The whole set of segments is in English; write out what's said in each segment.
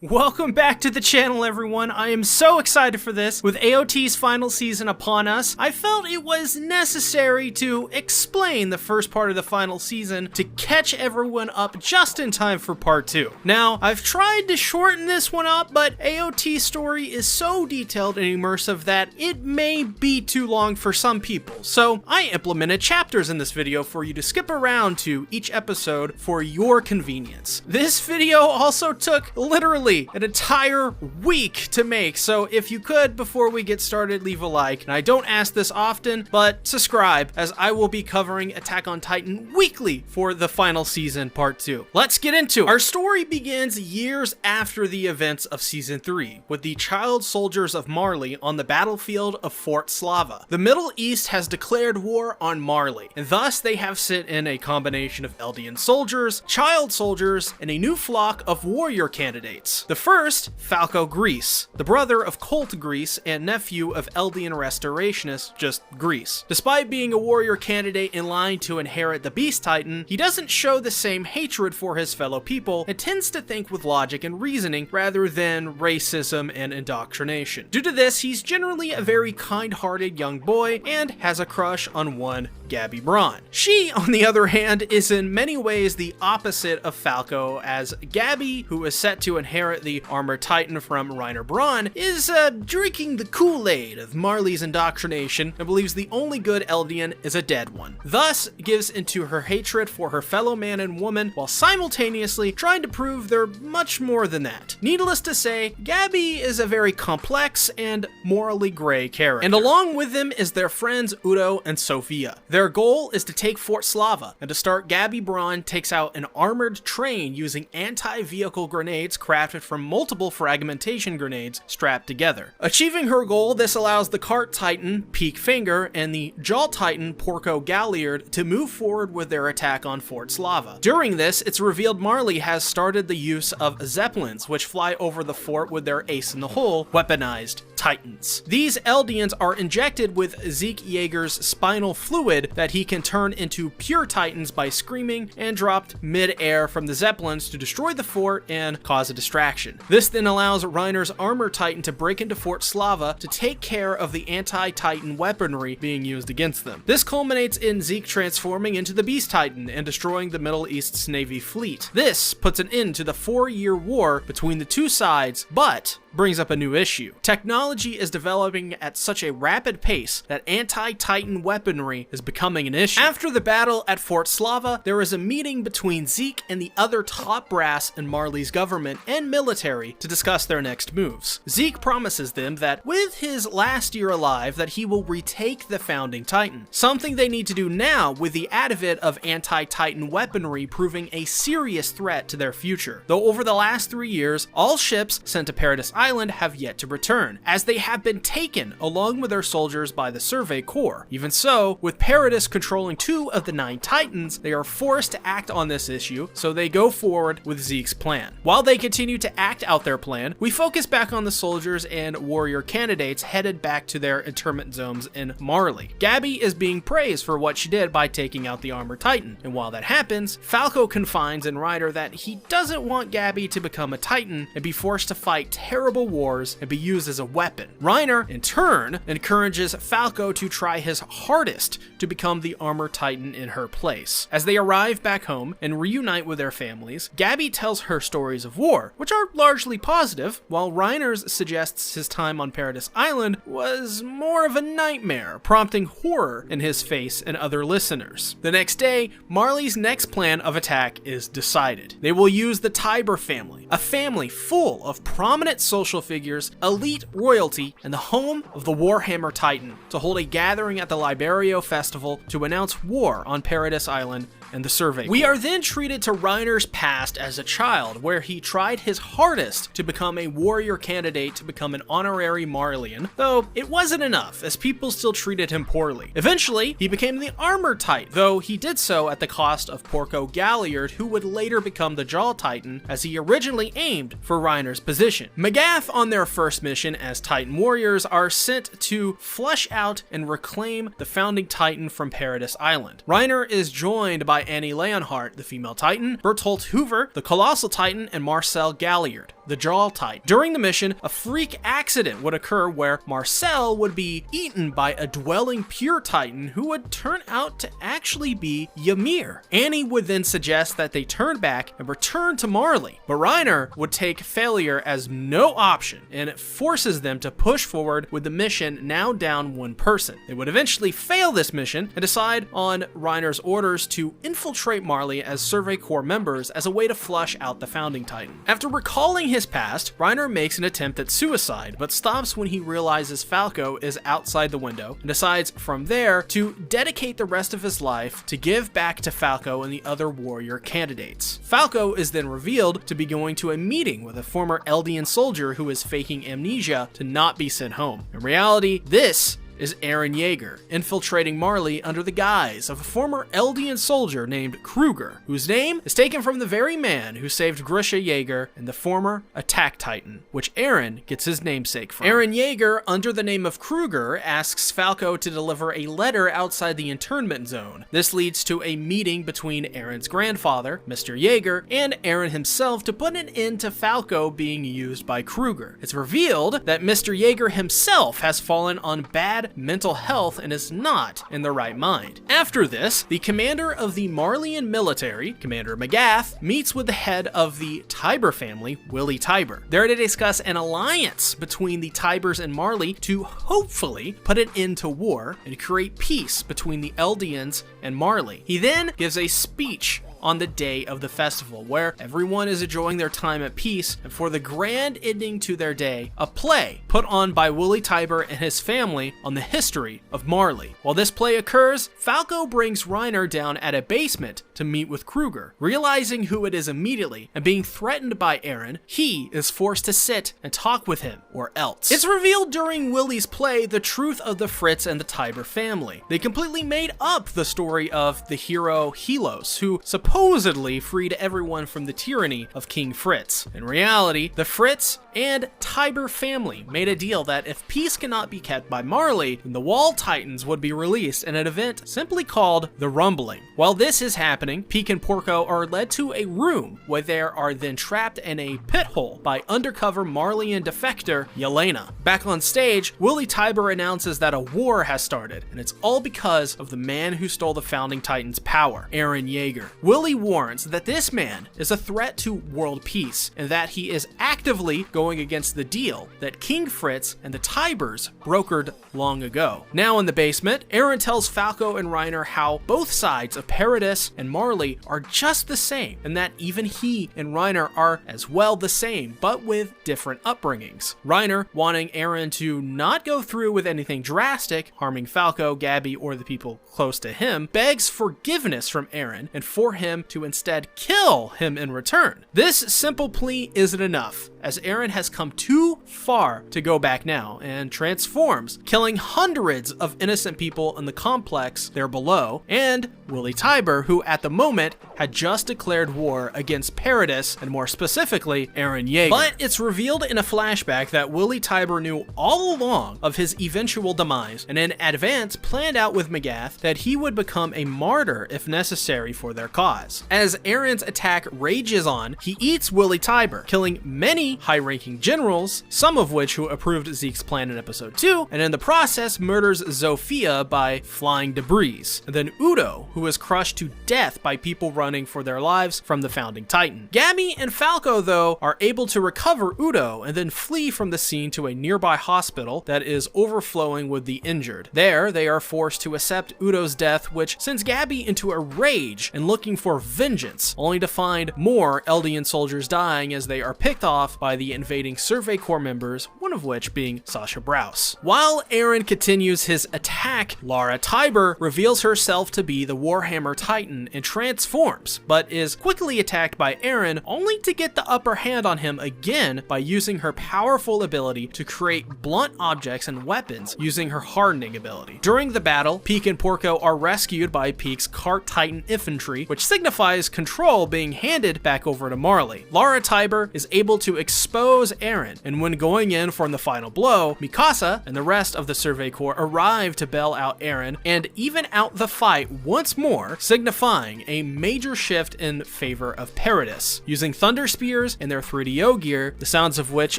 Welcome back to the channel, everyone. I am so excited for this. With AOT's final season upon us, I felt it was necessary to explain the first part of the final season to catch everyone up just in time for part 2. Now, I've tried to shorten this one up, but AOT's story is so detailed and immersive that it may be too long for some people. So I implemented chapters in this video for you to skip around to each episode for your convenience. This video also took literally an entire week to make, so if you could, before we get started, leave a like. And I don't ask this often, but subscribe, as I will be covering Attack on Titan weekly for the final season, part 2. Let's get into it. Our story begins years after the events of season 3, with the child soldiers of Marley on the battlefield of Fort Slava. The Middle East has declared war on Marley, and thus they have sent in a combination of Eldian soldiers, child soldiers, and a new flock of warrior candidates. The first, Falco Grease, the brother of Colt Grease and nephew of Eldian restorationist, just Grease. Despite being a warrior candidate in line to inherit the Beast Titan, he doesn't show the same hatred for his fellow people and tends to think with logic and reasoning rather than racism and indoctrination. Due to this, he's generally a very kind-hearted young boy and has a crush on one Gabi Braun. She, on the other hand, is in many ways the opposite of Falco, as Gabi, who is set to inherit the Armored Titan from Reiner Braun, is drinking the Kool-Aid of Marley's indoctrination and believes the only good Eldian is a dead one. Thus, gives into her hatred for her fellow man and woman while simultaneously trying to prove they're much more than that. Needless to say, Gabi is a very complex and morally gray character. And along with them is their friends Udo and Sofia. Their goal is to take Fort Slava, and to start, Gabi Braun takes out an armored train using anti-vehicle grenades crafted from multiple fragmentation grenades strapped together. Achieving her goal, this allows the Cart Titan, Peak Finger, and the Jaw Titan, Porco Galliard, to move forward with their attack on Fort Slava. During this, it's revealed Marley has started the use of Zeppelins, which fly over the fort with their ace in the hole, weaponized Titans. These Eldians are injected with Zeke Yeager's spinal fluid that he can turn into pure Titans by screaming, and dropped mid-air from the Zeppelins to destroy the fort and cause a distraction. This then allows Reiner's Armor Titan to break into Fort Slava to take care of the anti-Titan weaponry being used against them. This culminates in Zeke transforming into the Beast Titan and destroying the Middle East's Navy fleet. This puts an end to the 4-year war between the two sides, but brings up a new issue. Technology is developing at such a rapid pace that anti-Titan weaponry is becoming an issue. After the battle at Fort Slava, there is a meeting between Zeke and the other top brass in Marley's government and military to discuss their next moves. Zeke promises them that with his last year alive that he will retake the founding Titan, something they need to do now with the advent of anti-Titan weaponry proving a serious threat to their future. Though over the last 3 years, all ships sent to Paradise Island have yet to return, as they have been taken along with their soldiers by the Survey Corps. Even so, with Paradis controlling 2 of the 9 Titans, they are forced to act on this issue, so they go forward with Zeke's plan. While they continue to act out their plan, we focus back on the soldiers and warrior candidates headed back to their internment zones in Marley. Gabi is being praised for what she did by taking out the Armored Titan, and while that happens, Falco confides in Reiner that he doesn't want Gabi to become a Titan and be forced to fight terrible wars and be used as a weapon. Reiner, in turn, encourages Falco to try his hardest to become the Armor Titan in her place. As they arrive back home and reunite with their families, Gabi tells her stories of war, which are largely positive, while Reiner's suggests his time on Paradise Island was more of a nightmare, prompting horror in his face and other listeners. The next day, Marley's next plan of attack is decided. They will use the Tiber family, a family full of prominent social figures, elite royalty, and the home of the Warhammer Titan, to hold a gathering at the Liberio Festival to announce war on Paradise Island and the Survey Corps. We are then treated to Reiner's past as a child, where he tried his hardest to become a warrior candidate to become an honorary Marleyan, though it wasn't enough, as people still treated him poorly. Eventually, he became the Armor Titan, though he did so at the cost of Porco Galliard, who would later become the Jaw Titan, as he originally aimed for Reiner's position. Magath, on their first mission as Titan warriors, are sent to flush out and reclaim the founding Titan from Paradise Island. Reiner is joined by Annie Leonhardt, the female Titan, Bertolt Hoover, the Colossal Titan, and Marcel Galliard. the Jaw Titan. During the mission, a freak accident would occur where Marcel would be eaten by a dwelling pure Titan who would turn out to actually be Ymir. Annie would then suggest that they turn back and return to Marley, but Reiner would take failure as no option, and it forces them to push forward with the mission now down one person. They would eventually fail this mission and decide on Reiner's orders to infiltrate Marley as Survey Corps members as a way to flush out the Founding Titan. After recalling his past, Reiner makes an attempt at suicide, but stops when he realizes Falco is outside the window and decides from there to dedicate the rest of his life to give back to Falco and the other warrior candidates. Falco is then revealed to be going to a meeting with a former Eldian soldier who is faking amnesia to not be sent home. In reality, this is Eren Yeager, infiltrating Marley under the guise of a former Eldian soldier named Kruger, whose name is taken from the very man who saved Grisha Yeager and the former Attack Titan, which Eren gets his namesake from. Eren Yeager, under the name of Kruger, asks Falco to deliver a letter outside the internment zone. This leads to a meeting between Eren's grandfather, Mr. Yeager, and Eren himself to put an end to Falco being used by Kruger. It's revealed that Mr. Yeager himself has fallen on bad mental health and is not in the right mind. After this, the commander of the Marleyan military, Commander Magath, meets with the head of the Tiber family, Willy Tybur. They're to discuss an alliance between the Tyburs and Marley to hopefully put an end to war and create peace between the Eldians and Marley. He then gives a speech on the day of the festival, where everyone is enjoying their time at peace, and for the grand ending to their day, a play put on by Willy Tybur and his family on the history of Marley. While this play occurs, Falco brings Reiner down at a basement to meet with Kruger. Realizing who it is immediately and being threatened by Eren, he is forced to sit and talk with him, or else. It's revealed during Willy's play the truth of the Fritz and the Tybur family. They completely made up the story of the hero Helos, who supposedly freed everyone from the tyranny of King Fritz. In reality, the Fritz and Tybur family made a deal that if peace cannot be kept by Marley, then the Wall Titans would be released in an event simply called the Rumbling. While this is happening, Pieck and Porco are led to a room where they are then trapped in a pit hole by undercover Marleyan defector Yelena. Back on stage, Willy Tybur announces that a war has started, and it's all because of the man who stole the Founding Titan's power, Eren Yeager. Willy warns that this man is a threat to world peace, and that he is actively going against the deal that King Fritz and the Tyburs brokered long ago. Now in the basement, Eren tells Falco and Reiner how both sides of Paradis and Marley are just the same, and that even he and Reiner are as well the same, but with different upbringings. Reiner, wanting Eren to not go through with anything drastic, harming Falco, Gabi, or the people close to him, begs forgiveness from Eren and for him to instead kill him in return. This simple plea isn't enough, as Eren has come too far to go back now and transforms, killing hundreds of innocent people in the complex there below, and Willy Tybur, who at the moment had just declared war against Paradis, and more specifically, Eren Yeager. But it's revealed in a flashback that Willy Tybur knew all along of his eventual demise, and in advance planned out with Magath that he would become a martyr if necessary for their cause. As Eren's attack rages on, he eats Willy Tybur, killing many high-ranking generals, some of which who approved Zeke's plan in episode 2, and in the process murders Zofia by flying debris, and then Udo, who is crushed to death by people running for their lives from the Founding Titan. Gabi and Falco, though, are able to recover Udo and then flee from the scene to a nearby hospital that is overflowing with the injured. There, they are forced to accept Udo's death, which sends Gabi into a rage and looking for vengeance, only to find more Eldian soldiers dying as they are picked off by the invading Survey Corps members, one of which being Sasha Browse. While Eren continues his attack, Lara Tybur reveals herself to be the Warhammer Titan and transforms, but is quickly attacked by Eren, only to get the upper hand on him again by using her powerful ability to create blunt objects and weapons using her hardening ability. During the battle, Pieck and Porco are rescued by Pieck's Cart Titan infantry, which signifies control being handed back over to Marley. Lara Tybur is able to expose Eren, and when going in for the final blow, Mikasa and the rest of the Survey Corps arrive to bail out Eren and even out the fight once more, signifying a major shift in favor of Paradis, using Thunder Spears and their 3DO gear, the sounds of which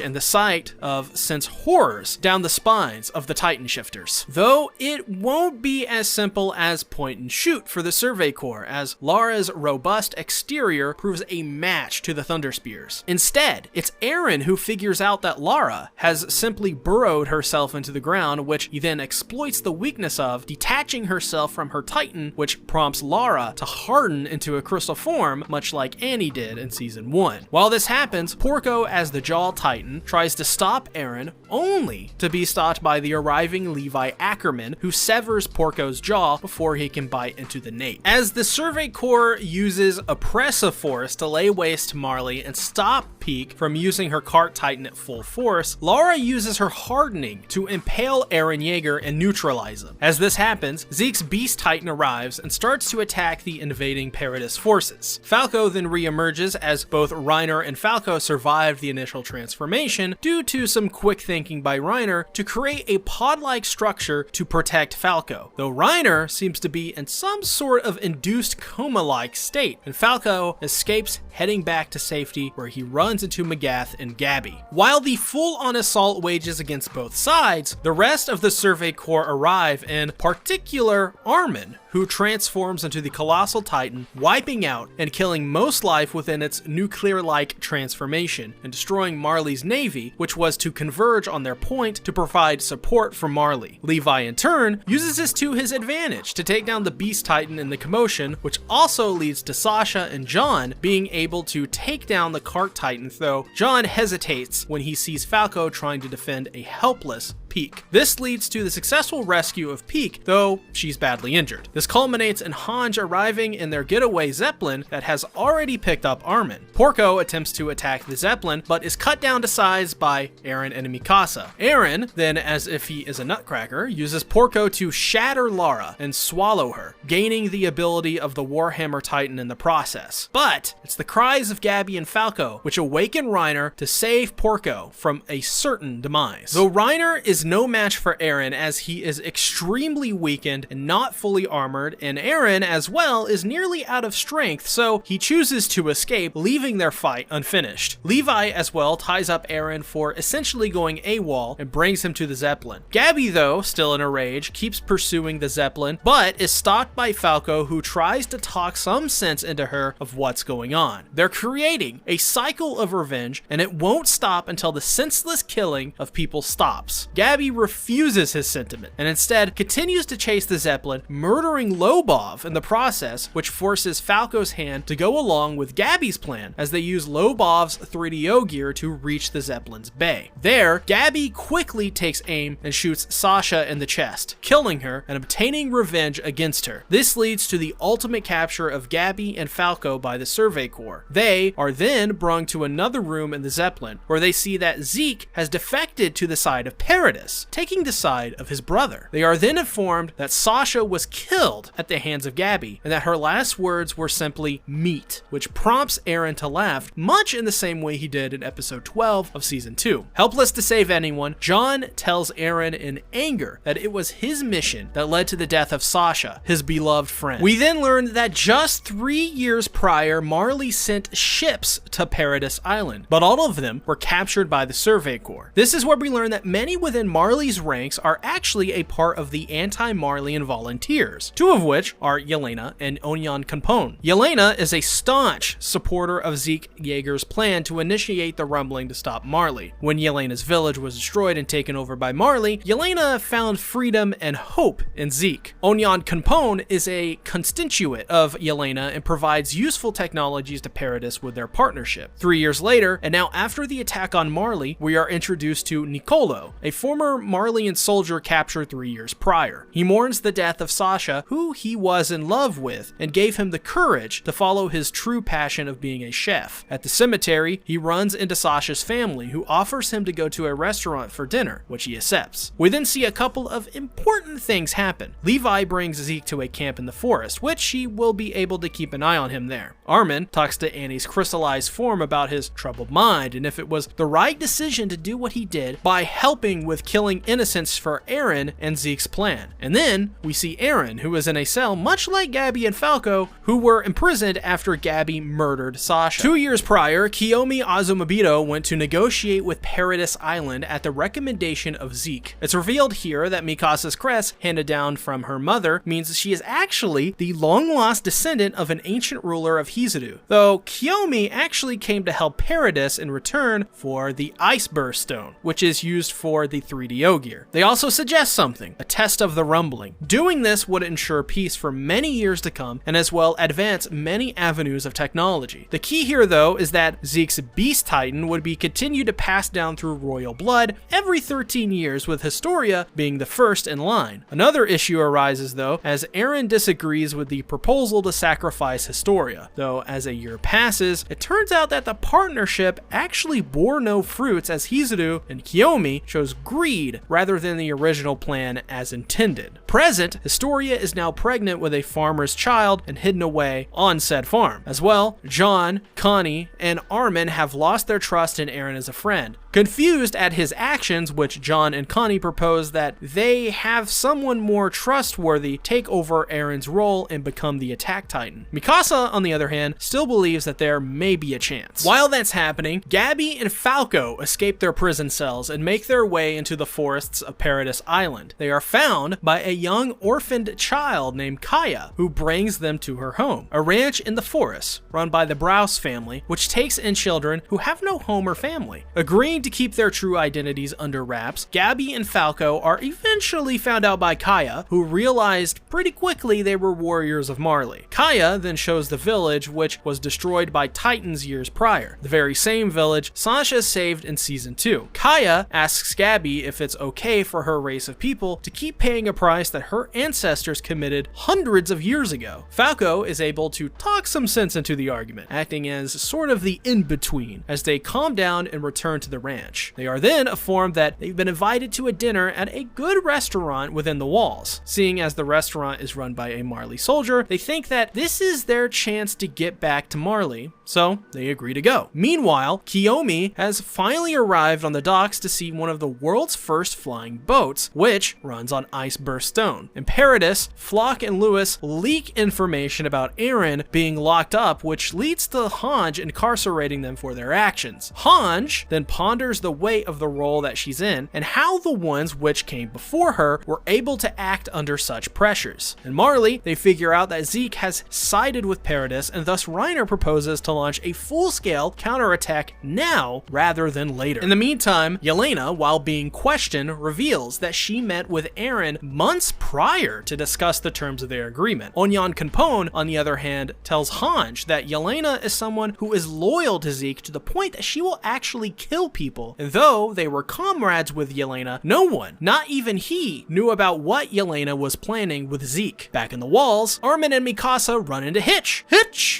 and the sight of sends horrors down the spines of the Titan shifters. Though it won't be as simple as point and shoot for the Survey Corps, as Lara's robust exterior proves a match to the Thunder Spears. Instead, it's Eren who figures out that Lara has simply burrowed herself into the ground, which he then exploits the weakness of, detaching herself from her Titan, which prompts Lara to harden into a crystal form, much like Annie did in Season 1. While this happens, Porco, as the Jaw Titan, tries to stop Eren, only to be stopped by the arriving Levi Ackerman, who severs Porco's jaw before he can bite into the nape. As the Survey Corps uses oppressive force to lay waste to Marley and stop Pieck from using her Cart Titan at full force, Lara uses her hardening to impale Eren Yeager and neutralize him. As this happens, Zeke's Beast Titan arrives and starts to attack the invading Paradis forces. Falco then reemerges as both Reiner and Falco survived the initial transformation due to some quick thinking by Reiner to create a pod-like structure to protect Falco, though Reiner seems to be in some sort of induced coma-like state, and Falco escapes, heading back to safety where he runs into Magath and Gabby. While the full-on assault wages against both sides, the rest of the Survey Corps arrive, in particular Armin, who transforms into the Colossal Titan, wiping out and killing most life within its nuclear-like transformation, and destroying Marley's navy, which was to converge on their point to provide support for Marley. Levi, in turn, uses this to his advantage to take down the Beast Titan in the commotion, which also leads to Sasha and John being able to take down the Cart Titan, though John hesitates when he sees Falco trying to defend a helpless Pieck. This leads to the successful rescue of Pieck, though she's badly injured. This culminates in Hange arriving in their getaway Zeppelin that has already picked up Armin. Porco attempts to attack the Zeppelin, but is cut down to size by Eren and Mikasa. Eren, then, as if he is a nutcracker, uses Porco to shatter Lara and swallow her, gaining the ability of the Warhammer Titan in the process. But it's the cries of Gabby and Falco which awaken Reiner to save Porco from a certain demise. Though Reiner is no match for Eren, as he is extremely weakened and not fully armored, and Eren as well is nearly out of strength, so he chooses to escape, leaving their fight unfinished. Levi as well ties up Eren for essentially going AWOL and brings him to the Zeppelin. Gabby, though, still in a rage, keeps pursuing the Zeppelin, but is stopped by Falco, who tries to talk some sense into her of what's going on. They're creating a cycle of revenge, and it won't stop until the senseless killing of people stops. Gabby refuses his sentiment and instead continues to chase the Zeppelin, murdering Lobov in the process, which forces Falco's hand to go along with Gabby's plan as they use Lobov's 3DO gear to reach the Zeppelin's bay. There, Gabby quickly takes aim and shoots Sasha in the chest, killing her and obtaining revenge against her. This leads to the ultimate capture of Gabby and Falco by the Survey Corps. They are then brought to another room in the Zeppelin, where they see that Zeke has defected to the side of Paradis, taking the side of his brother. They are then informed that Sasha was killed at the hands of Gabby, and that her last words were simply meat, which prompts Eren to laugh, much in the same way he did in episode 12 of season 2. Helpless to save anyone, John tells Eren in anger that it was his mission that led to the death of Sasha, his beloved friend. We then learned that just 3 years prior, Marley sent ships to Paradis Island, but all of them were captured by the Survey Corps. This is where we learn that many within Marley's ranks are actually a part of the anti-Marleyan volunteers, two of which are Yelena and Onyan Kanpon. Yelena is a staunch supporter of Zeke Yeager's plan to initiate the rumbling to stop Marley. When Yelena's village was destroyed and taken over by Marley, Yelena found freedom and hope in Zeke. Onyan Kanpon is a constituent of Yelena and provides useful technologies to Paradis with their partnership. 3 years later, and now after the attack on Marley, we are introduced to Nicolo, a former former Marleyan soldier captured 3 years prior. He mourns the death of Sasha, who he was in love with, and gave him the courage to follow his true passion of being a chef. At the cemetery, he runs into Sasha's family, who offers him to go to a restaurant for dinner, which he accepts. We then see a couple of important things happen. Levi brings Zeke to a camp in the forest, which he will be able to keep an eye on him there. Armin talks to Annie's crystallized form about his troubled mind and if it was the right decision to do what he did by helping with killing innocents for Eren and Zeke's plan. And then we see Eren, who is in a cell much like Gabi and Falco, who were imprisoned after Gabi murdered Sasha. 2 years prior, Kiyomi Azumabito went to negotiate with Paradis Island at the recommendation of Zeke. It's revealed here that Mikasa's crest, handed down from her mother, means she is actually the long-lost descendant of an ancient ruler of Hizuru, though Kiyomi actually came to help Paradis in return for the Ice Burst Stone, which is used for the 3D Ogier. They also suggest something, a test of the rumbling. Doing this would ensure peace for many years to come, and as well advance many avenues of technology. The key here, though, is that Zeke's Beast Titan would be continued to pass down through royal blood every 13 years, with Historia being the first in line. Another issue arises, though, as Eren disagrees with the proposal to sacrifice Historia, though as a year passes, it turns out that the partnership actually bore no fruits, as Hizuru and Kiyomi chose greed rather than the original plan as intended. Present, Historia is now pregnant with a farmer's child and hidden away on said farm. As well, John, Connie, and Armin have lost their trust in Eren as a friend. Confused at his actions, which John and Connie propose that they have someone more trustworthy take over Eren's role and become the Attack Titan. Mikasa, on the other hand, still believes that there may be a chance. While that's happening, Gabi and Falco escape their prison cells and make their way into the forests of Paradis Island. They are found by a young orphaned child named Kaya, who brings them to her home, a ranch in the forest run by the Browse family, which takes in children who have no home or family. Agreeing to keep their true identities under wraps, Gabi and Falco are eventually found out by Kaya, who realized pretty quickly they were warriors of Marley. Kaya then shows the village, which was destroyed by Titans years prior, the very same village Sasha saved in Season 2. Kaya asks Gabi if it's okay for her race of people to keep paying a price that her ancestors committed hundreds of years ago. Falco is able to talk some sense into the argument, acting as sort of the in-between, as they calm down and return to the ranch. They are then informed that they've been invited to a dinner at a good restaurant within the walls. Seeing as the restaurant is run by a Marley soldier, they think that this is their chance to get back to Marley, so they agree to go. Meanwhile, Kiyomi has finally arrived on the docks to see one of the world's first flying boats, which runs on Ice Burst Stone. In Paradis, Floch and Lewis leak information about Eren being locked up, which leads to Hange incarcerating them for their actions. Hange then ponders the weight of the role that she's in and how the ones which came before her were able to act under such pressures. In Marley, they figure out that Zeke has sided with Paradis, and thus Reiner proposes to launch a full-scale counterattack now rather than later. In the meantime, Yelena, while being questioned, reveals that she met with Eren months prior to discuss the terms of their agreement. Onyan Kanpon, on the other hand, tells Hange that Yelena is someone who is loyal to Zeke to the point that she will actually kill people. And though they were comrades with Yelena, no one, not even he, knew about what Yelena was planning with Zeke. Back in the walls, Armin and Mikasa run into Hitch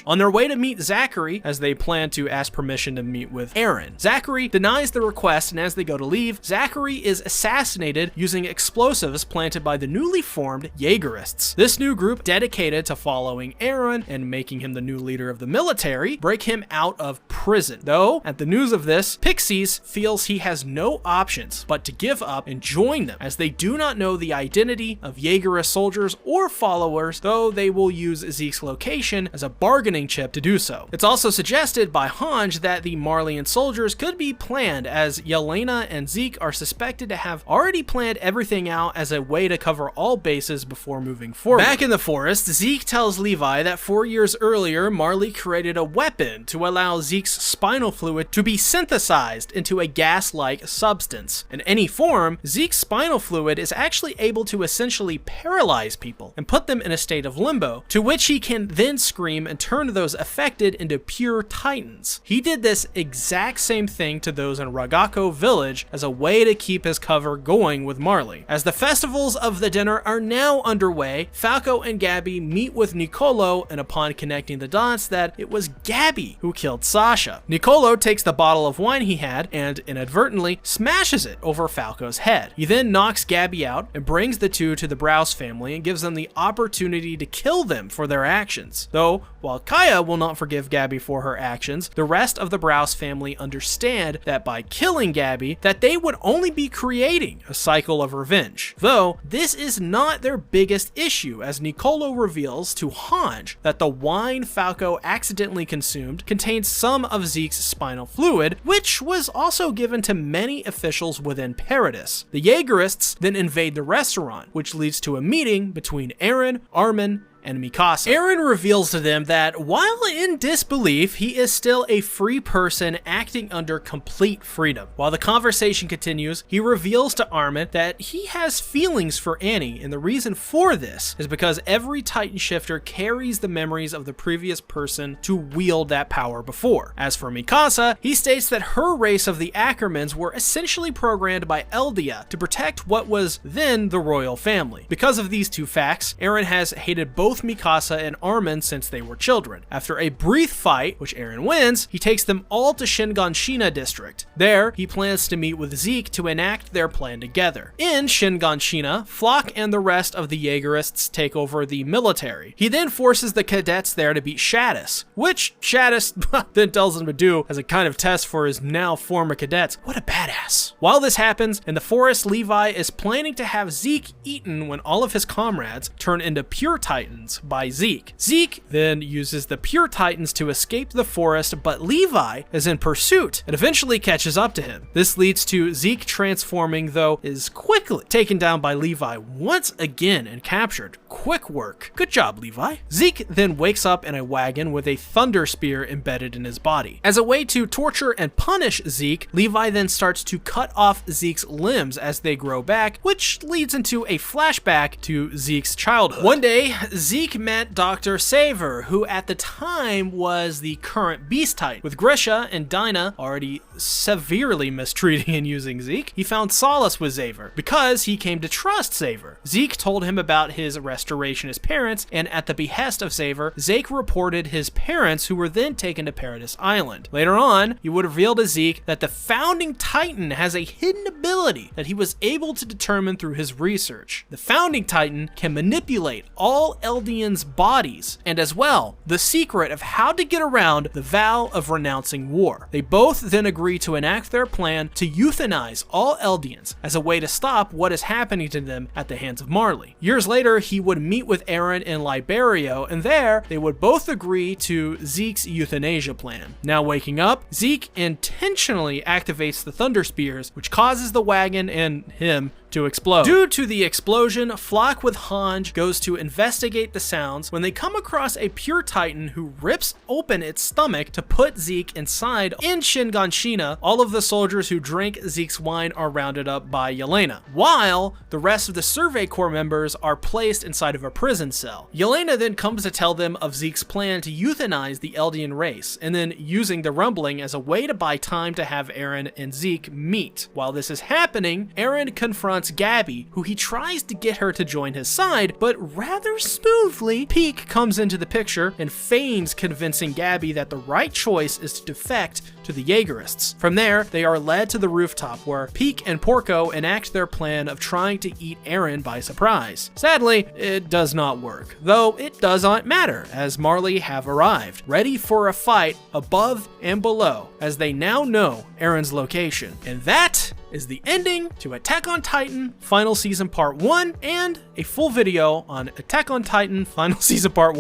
on their way to meet Zachary, as they plan to ask permission to meet with Eren. Zachary denies the request, and as they go to leave, Zachary is assassinated using explosives planted by the newly formed Jaegerists. This new group, dedicated to following Eren and making him the new leader of the military, break him out of prison. Though, at the news of this, Pixies feels he has no options but to give up and join them, as they do not know the identity of Jaegerist soldiers or followers, though they will use Zeke's location as a bargaining chip to do so. It's also suggested by Hange that the Marleyan soldiers could be planned, as Yelena and Zeke are suspected to have already planned everything out as a way to cover all bases before moving forward. Back in the forest, Zeke tells Levi that 4 years earlier, Marley created a weapon to allow Zeke's spinal fluid to be synthesized into into a gas-like substance. In any form, Zeke's spinal fluid is actually able to essentially paralyze people and put them in a state of limbo, to which he can then scream and turn those affected into pure titans. He did this exact same thing to those in Ragako Village as a way to keep his cover going with Marley. As the festivals of the dinner are now underway, Falco and Gabby meet with Nicolo, and upon connecting the dots that it was Gabby who killed Sasha. Nicolo takes the bottle of wine he had and inadvertently smashes it over Falco's head. He then knocks Gabby out and brings the two to the Browse family and gives them the opportunity to kill them for their actions. Though, while Kaya will not forgive Gabby for her actions, the rest of the Browse family understand that by killing Gabby, that they would only be creating a cycle of revenge. Though, this is not their biggest issue, as Nicolo reveals to Hange that the wine Falco accidentally consumed contains some of Zeke's spinal fluid, which was also given to many officials within Paradis. The Jaegerists then invade the restaurant, which leads to a meeting between Eren, Armin, and Mikasa. Eren reveals to them that while in disbelief, he is still a free person acting under complete freedom. While the conversation continues, he reveals to Armin that he has feelings for Annie, and the reason for this is because every Titan Shifter carries the memories of the previous person to wield that power before. As for Mikasa, he states that her race of the Ackermans were essentially programmed by Eldia to protect what was then the royal family. Because of these two facts, Eren has hated both Mikasa and Armin since they were children. After a brief fight, which Eren wins, he takes them all to Shinganshina district. There, he plans to meet with Zeke to enact their plan together. In Shinganshina, Floch and the rest of the Jaegerists take over the military. He then forces the cadets there to beat Shadis, which Shadis then tells them to do as a kind of test for his now former cadets. What a badass. While this happens, in the forest, Levi is planning to have Zeke eaten when all of his comrades turn into pure titans by Zeke. Zeke then uses the pure titans to escape the forest, but Levi is in pursuit and eventually catches up to him. This leads to Zeke transforming, though is quickly taken down by Levi once again and captured. Quick work. Good job, Levi. Zeke then wakes up in a wagon with a thunder spear embedded in his body. As a way to torture and punish Zeke, Levi then starts to cut off Zeke's limbs as they grow back, which leads into a flashback to Zeke's childhood. One day, Zeke met Dr. Saver, who at the time was the current Beast Titan. With Grisha and Dinah already severely mistreating and using Zeke, he found solace with Saver because he came to trust Saver. Zeke told him about his restoration as parents, and at the behest of Saver, Zeke reported his parents, who were then taken to Paradis Island. Later on, he would reveal to Zeke that the founding Titan has a hidden ability that he was able to determine through his research. The founding Titan can manipulate all Eldians' bodies, and as well, the secret of how to get around the vow of renouncing war. They both then agree to enact their plan to euthanize all Eldians as a way to stop what is happening to them at the hands of Marley. Years later, he would meet with Eren in Liberio, and there, they would both agree to Zeke's euthanasia plan. Now waking up, Zeke intentionally activates the Thunder Spears, which causes the wagon and him to explode. Due to the explosion, Floch with Hange goes to investigate the sounds when they come across a pure titan who rips open its stomach to put Zeke inside. In Shinganshina, all of the soldiers who drink Zeke's wine are rounded up by Yelena, while the rest of the Survey Corps members are placed inside of a prison cell. Yelena then comes to tell them of Zeke's plan to euthanize the Eldian race, and then using the rumbling as a way to buy time to have Eren and Zeke meet. While this is happening, Eren confronts Gabby, who he tries to get her to join his side, but rather smoothly, Pieck comes into the picture and feigns convincing Gabby that the right choice is to defect to the Jaegerists. From there, they are led to the rooftop where Pieck and Porco enact their plan of trying to eat Eren by surprise. Sadly, it does not work, though it does not matter, as Marley have arrived, ready for a fight above and below, as they now know Eren's location. And that is the ending to Attack on Titan Final Season Part 1, and a full video on Attack on Titan Final Season Part 1